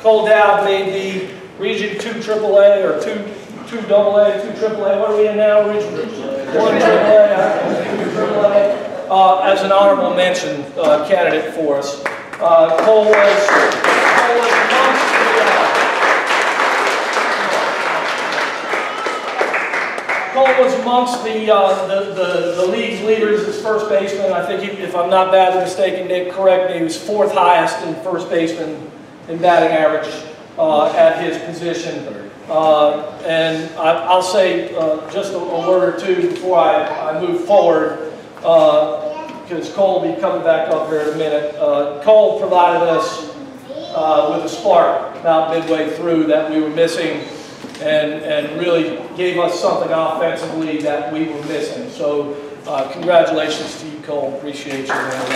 Cole Dowd made the Region 2 AAA or 2 AA, 2 AAA. What are we in now? Region 1 AAA, 2 AAA. As an honorable mention candidate for us. Cole was amongst the league's leaders as first baseman. I think, if I'm not badly mistaken, Nick, correct me, he was 4th highest in first baseman in batting average at his position. And I'll say just a word or two before I move forward, because Cole will be coming back up here in a minute. Cole provided us with a spark about midway through that we were missing, and really gave us something offensively that we were missing. So congratulations to you, Cole. Appreciate you, man.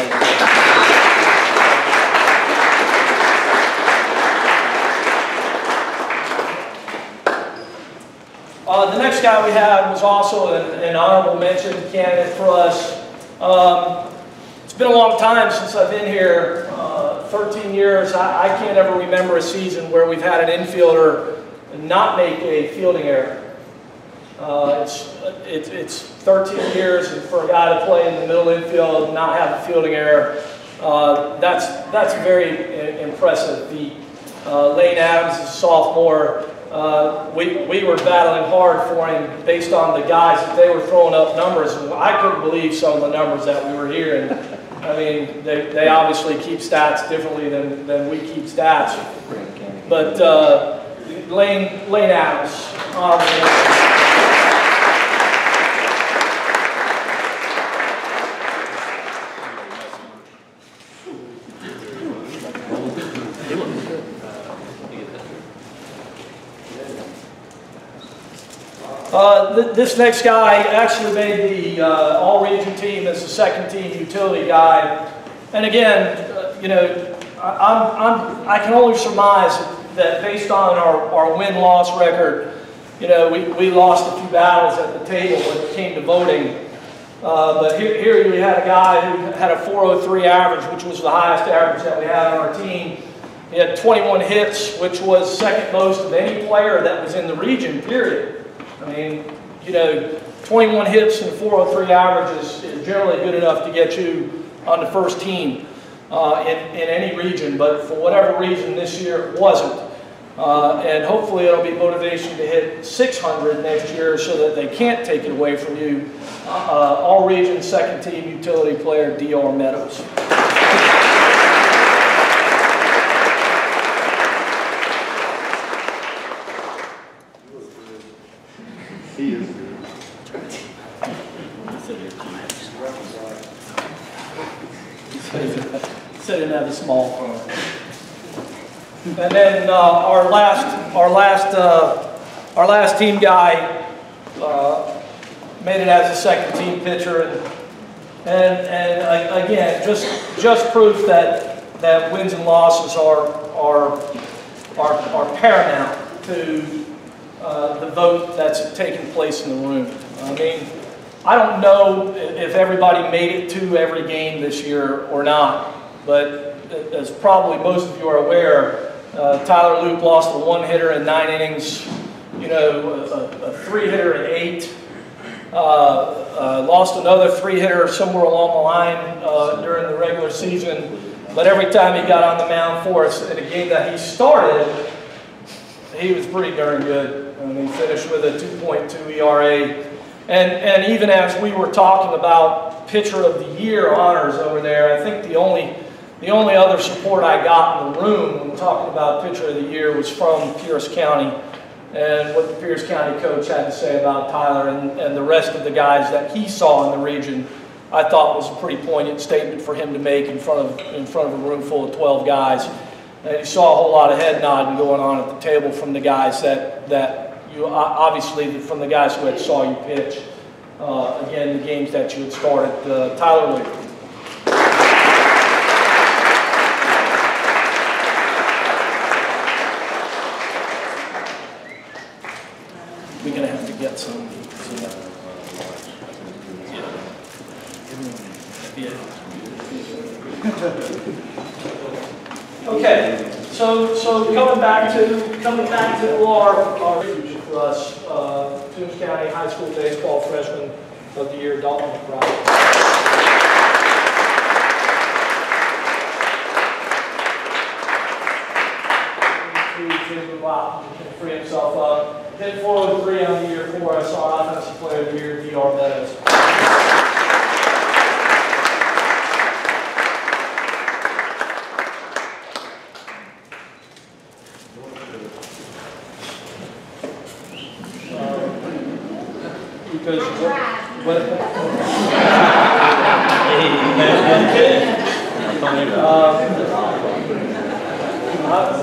The next guy we had was also an honorable mention candidate for us. It's been a long time since I've been here, 13 years. I can't ever remember a season where we've had an infielder not make a fielding error. It's 13 years, and for a guy to play in the middle infield and not have a fielding error, that's a very impressive feat. Lane Adams is a sophomore. We were battling hard for him based on the guys that they were throwing up numbers. I couldn't believe some of the numbers that we were hearing. I mean, they obviously keep stats differently than we keep stats. But Lane Adams. This next guy actually made the all-region team as the second-team utility guy. And again, you know, I can only surmise that based on our win-loss record, you know, we lost a few battles at the table when it came to voting. But here we had a guy who had a .403 average, which was the highest average that we had on our team. He had 21 hits, which was second most of any player that was in the region, period. I mean, you know, 21 hits and 403 average is generally good enough to get you on the first team in any region, but for whatever reason this year it wasn't. And hopefully it'll be motivation to hit 600 next year so that they can't take it away from you. All region second team utility player D.R. Meadows. He is good. Said he didn't have a small phone. And then our last team guy made it as a second team pitcher, and again just proof that wins and losses are paramount to the vote that's taking place in the room. I mean, I don't know if everybody made it to every game this year or not, but as probably most of you are aware, Tyler Luke lost a one-hitter in 9 innings, you know, a 3-hitter in 8, lost another 3-hitter somewhere along the line during the regular season, but every time he got on the mound for us in a game that he started, he was pretty darn good. I mean, he finished with a 2.2 ERA. And even as we were talking about Pitcher of the Year honors over there, I think the only other support I got in the room when talking about Pitcher of the Year was from Pierce County and what the Pierce County coach had to say about Tyler and the rest of the guys that he saw in the region. I thought was a pretty poignant statement for him to make in front of a room full of 12 guys. And you saw a whole lot of head nodding going on at the table from the guys that you obviously from the guys who had saw you pitch. Again, the games that you had started. Tyler Luke. We're gonna have to get some. Okay, so So coming back to our future for us, Toombs County High School Baseball Freshman of the Year, Dalton McBride. Wow, he can free himself up. Hit 403 on the year for us, our offensive player of the year, D.R. Meadows. Because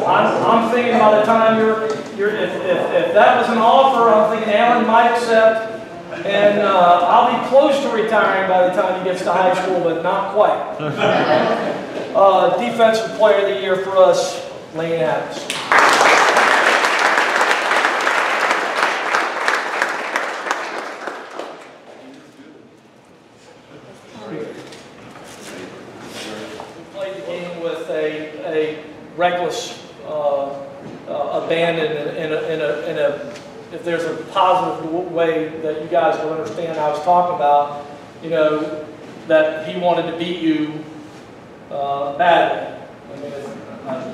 I'm thinking by the time if that was an offer, I'm thinking Alan might accept, and I'll be close to retiring by the time he gets to high school, but not quite. Defensive player of the year for us, Lane Adams. Reckless abandon if there's a positive way that you guys will understand I was talking about, you know, that he wanted to beat you badly. I mean,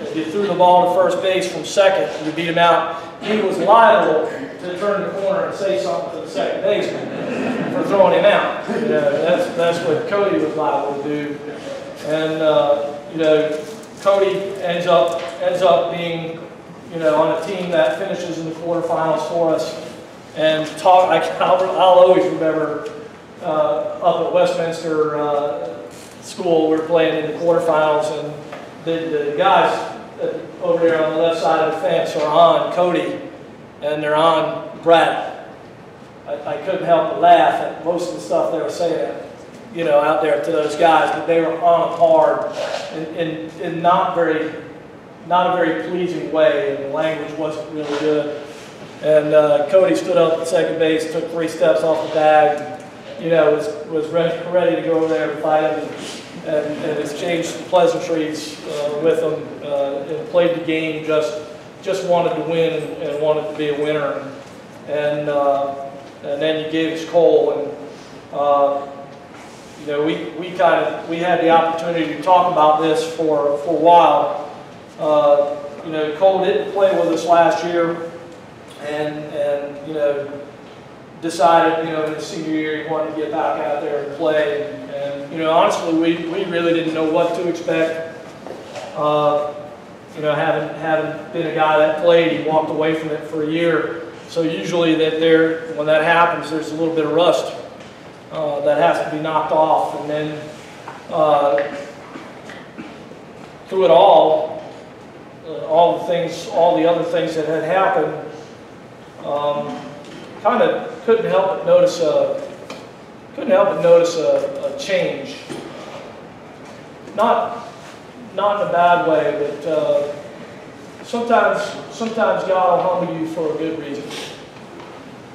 if you threw the ball to first base from second, you beat him out, he was liable to turn the corner and say something to the second baseman for throwing him out. You know, that's what Cody was liable to do. And you know, Cody ends up being, you know, on a team that finishes in the quarterfinals for us. And I'll always remember up at Westminster School, we were playing in the quarterfinals, and the guys over there on the left side of the fence are on Cody, and they're on Brad. I couldn't help but laugh at most of the stuff they were saying, you know, out there to those guys, but they were on hard in not a very pleasing way, and the language wasn't really good. And Cody stood up at second base, took 3 steps off the bag, and, you know, was ready to go over there and fight him, and exchanged some pleasantries with him, and played the game, just wanted to win and wanted to be a winner. And then you gave us Cole, and you know, we had the opportunity to talk about this for a while. You know, Cole didn't play with us last year, and you know, decided, you know, in his senior year he wanted to get back out there and play. And you know, honestly, we really didn't know what to expect. You know, having been a guy that played, he walked away from it for a year. So usually when that happens, there's a little bit of rust that has to be knocked off, and then through it all the other things that had happened, kind of couldn't help but notice a change. Not in a bad way, but sometimes God will humble you for a good reason,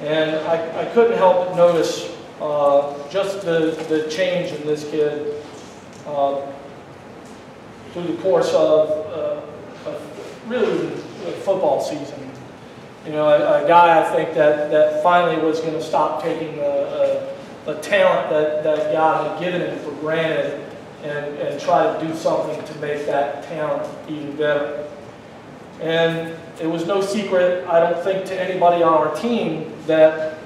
and I couldn't help but notice just the change in this kid through the course of really the football season. You know, a guy I think that finally was going to stop taking a talent that God had given him for granted and try to do something to make that talent even better. And it was no secret, I don't think, to anybody on our team that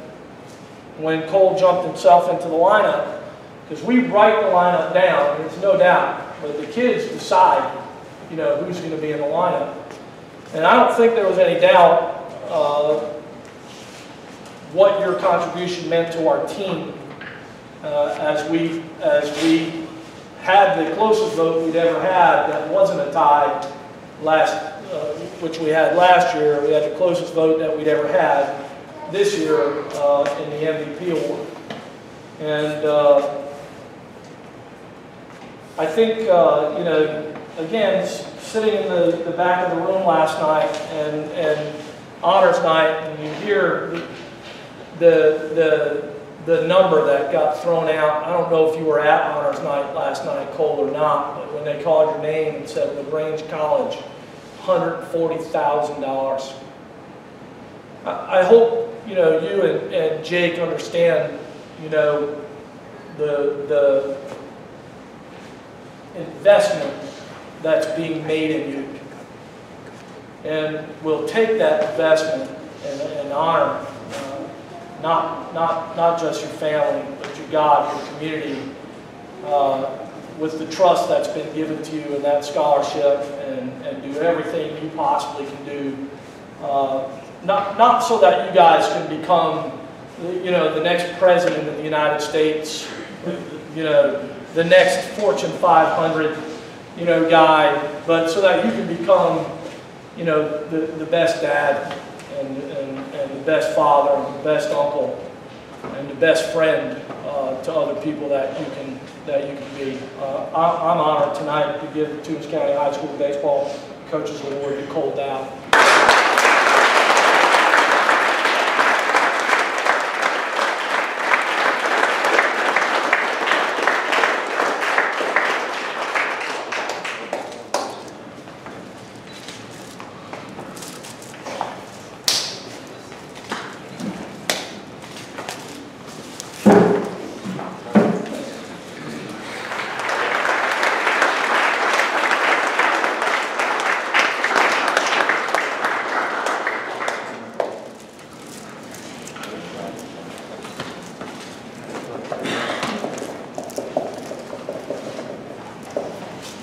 when Cole jumped himself into the lineup, because we write the lineup down, there's no doubt, but the kids decide, you know, who's going to be in the lineup. And I don't think there was any doubt what your contribution meant to our team as we had the closest vote we'd ever had that wasn't a tie which we had last year. We had the closest vote that we'd ever had this year in the MVP award. And I think, you know, again, sitting in the back of the room last night and honors night, and you hear the number that got thrown out. I don't know if you were at honors night last night, Cole, or not, but when they called your name and said LaGrange College, $140,000. I hope, you know, you and Jake understand, you know, the investment that's being made in you. And we'll take that investment and honor not just your family, but your God, your community, with the trust that's been given to you and that scholarship, and do everything you possibly can do. Not so that you guys can become, you know, the next president of the United States, you know, the next Fortune 500, you know, guy, but so that you can become, you know, the best dad and the best father and the best uncle and the best friend to other people that you can be. I'm honored tonight to give the Toombs County High School Baseball Coaches Award to Cole Dow.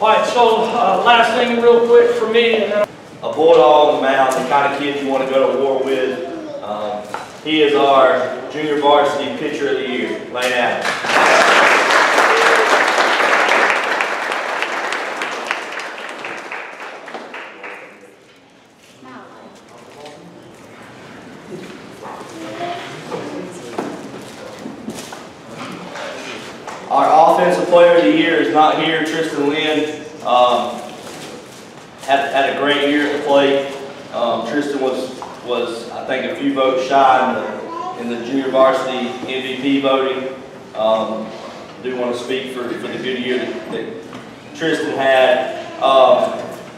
All right, so last thing real quick for me. And then a Bulldog on the mound, the kind of kid you want to go to war with. He is our junior varsity pitcher of the year, Lane Adams. Our offensive player of the year is not here, Tristan Lynn. Had a great year at the plate. Tristan was I think a few votes shy in the junior varsity MVP voting. Do want to speak for the good year that Tristan had.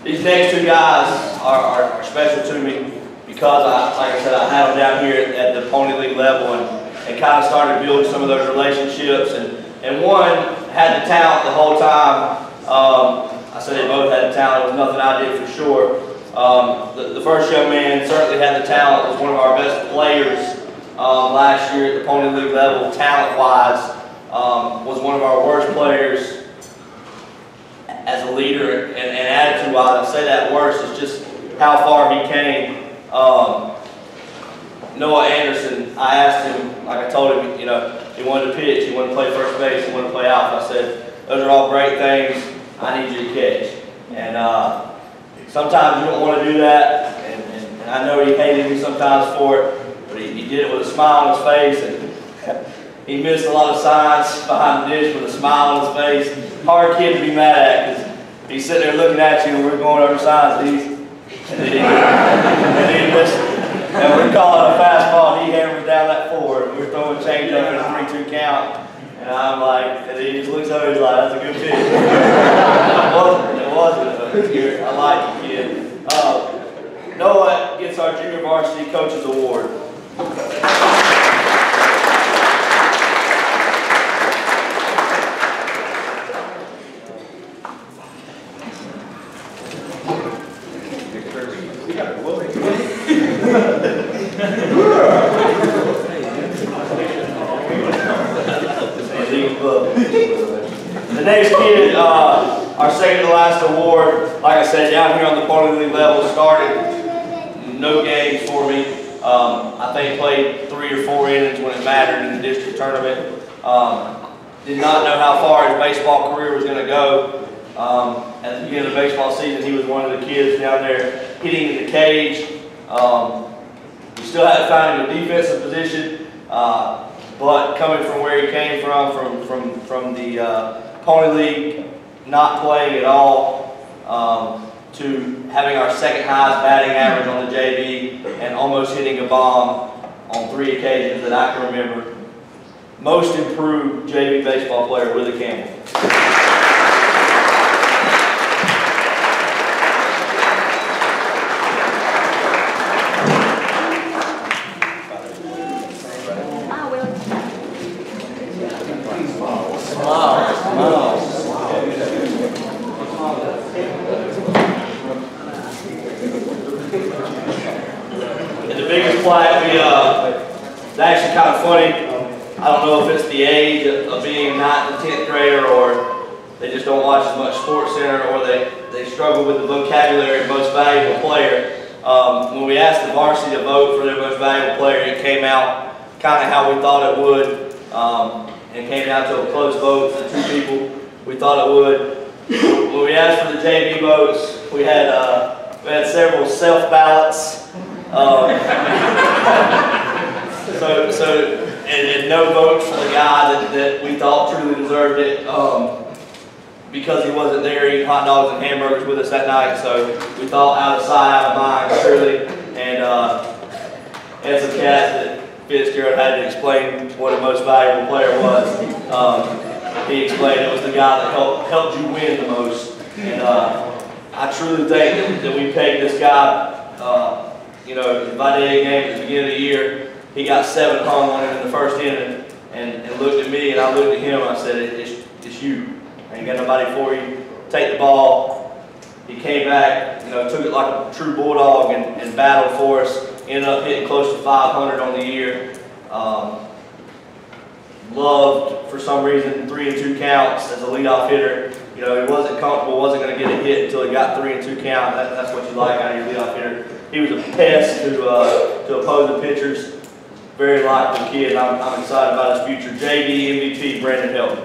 These next two guys are special to me because like I said, I had them down here at the Pony League level and kind of started building some of those relationships. And one had the talent the whole time. I said they both had the talent. It was nothing I did for sure. The first young man certainly had the talent. Was one of our best players last year at the Pony League level, talent-wise. Was one of our worst players as a leader and attitude-wise. I say that worse is just how far he came. Noah Anderson, I asked him, like I told him, you know, he wanted to pitch, he wanted to play first base, he wanted to play outfield. I said, those are all great things. I need you to catch. And sometimes you don't want to do that, and I know he hated me sometimes for it, but he did it with a smile on his face, and he missed a lot of signs behind the dish with a smile on his face. Hard kid to be mad at, because he's sitting there looking at you and we're going over signs, and he missed. And we're calling a fastball, he hammers down that forward, and we're throwing change up in a 3-2 count. And I'm like, and he just looks over, he's like, that's a good pitch. It wasn't, but I like you, kid. Noah gets our Junior Varsity Coaches Award. The next kid, our second to last award, like I said, down here on the Pony League level, started no games for me. I think played 3 or 4 innings when it mattered in the district tournament. Did not know how far his baseball career was going to go. At the beginning of the baseball season, he was one of the kids down there hitting in the cage. We still had to find him a defensive position, but coming from where he came from the Pony League, not playing at all, to having our second highest batting average on the JV and almost hitting a bomb on 3 occasions that I can remember. Most improved JV baseball player, Willie Campbell. biggest plaque, it's actually kind of funny. I don't know if it's the age of being 9th and 10th grader, or they just don't watch as much Sports Center, or they struggle with the vocabulary of most valuable player. When we asked the varsity to vote for their most valuable player, it came out kind of how we thought it would, and came down to a close vote for the 2 people we thought it would. When we asked for the JV votes, we had several self ballots. And no votes for the guy that we thought truly deserved it, because he wasn't there eating hot dogs and hamburgers with us that night. So we thought out of sight, out of mind, surely. And had some cats that Fitzgerald had to explain what a most valuable player was. He explained it was the guy that helped you win the most. And I truly think that we pegged this guy. You know, if I did a game at the beginning of the year, he got 7 hung on him in the first inning, and looked at me, and I looked at him, and I said, it's you. I ain't got nobody for you. Take the ball. He came back, you know, took it like a true Bulldog and battled for us. Ended up hitting close to 500 on the year. Loved, for some reason, 3 and 2 counts as a leadoff hitter. You know, he wasn't comfortable, wasn't going to get a hit until he got 3 and 2 count. That's what you like out of your leadoff hitter. He was a pest to opposing pitchers. Very likable kid. I'm excited about his future. JV MVP, Brandon Hilton.